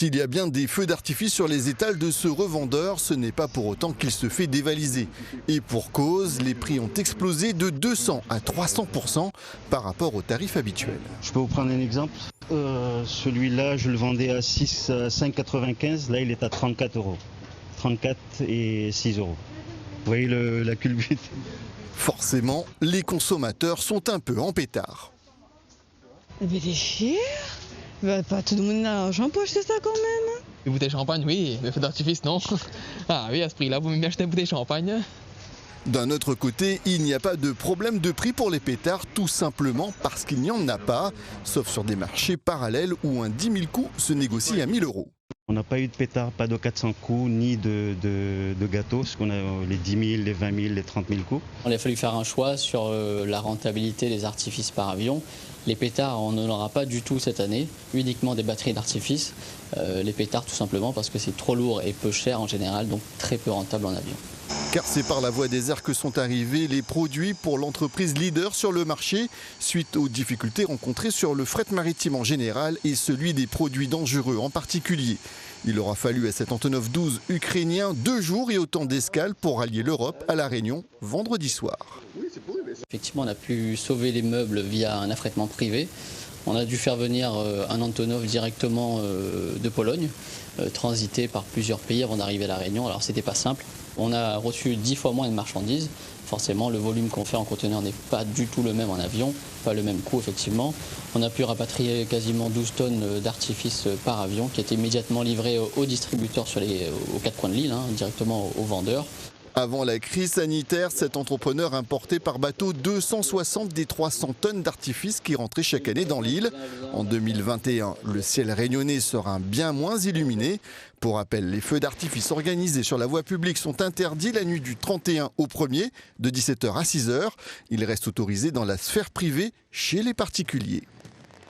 S'il y a bien des feux d'artifice sur les étals de ce revendeur, ce n'est pas pour autant qu'il se fait dévaliser. Et pour cause, les prix ont explosé de 200 à 300% par rapport aux tarifs habituels. Je peux vous prendre un exemple. Celui-là, je le vendais à 5,95. Là, il est à 34 €. 34 et 6 €. Vous voyez la culbute. Forcément, les consommateurs sont un peu en pétard. Mais t'es cher. Bah, pas tout le monde a l'argent pour acheter ça quand même. Une bouteille de champagne, oui, mais feu d'artifice, non. Ah oui, à ce prix-là, vous m'aimez acheter une bouteille de champagne. D'un autre côté, il n'y a pas de problème de prix pour les pétards, tout simplement parce qu'il n'y en a pas, sauf sur des marchés parallèles où un 10 000 coups se négocie à 1 000 €. On n'a pas eu de pétard, pas de 400 coups, ni de gâteaux, parce qu'on a les 10 000, les 20 000, les 30 000 coups. Il a fallu faire un choix sur la rentabilité des artifices par avion. Les pétards, on n'en aura pas du tout cette année, uniquement des batteries d'artifice. Les pétards, tout simplement parce que c'est trop lourd et peu cher en général, donc très peu rentable en avion. Car c'est par la voie des airs que sont arrivés les produits pour l'entreprise leader sur le marché, suite aux difficultés rencontrées sur le fret maritime en général et celui des produits dangereux en particulier. Il aura fallu à cet Antonov 12 ukrainien 2 jours et autant d'escales pour rallier l'Europe à La Réunion vendredi soir. Effectivement, on a pu sauver les meubles via un affrètement privé. On a dû faire venir un Antonov directement de Pologne, transité par plusieurs pays avant d'arriver à La Réunion. Alors c'était pas simple. On a reçu 10 fois moins de marchandises. Forcément, le volume qu'on fait en conteneur n'est pas du tout le même en avion, pas le même coût effectivement. On a pu rapatrier quasiment 12 tonnes d'artifices par avion qui étaient immédiatement livrés aux distributeurs aux 4 coins de l'île, directement aux vendeurs. Avant la crise sanitaire, cet entrepreneur importait par bateau 260 des 300 tonnes d'artifices qui rentraient chaque année dans l'île. En 2021, le ciel réunionnais sera bien moins illuminé. Pour rappel, les feux d'artifice organisés sur la voie publique sont interdits la nuit du 31 au 1er, de 17 h à 6 h. Ils restent autorisés dans la sphère privée chez les particuliers.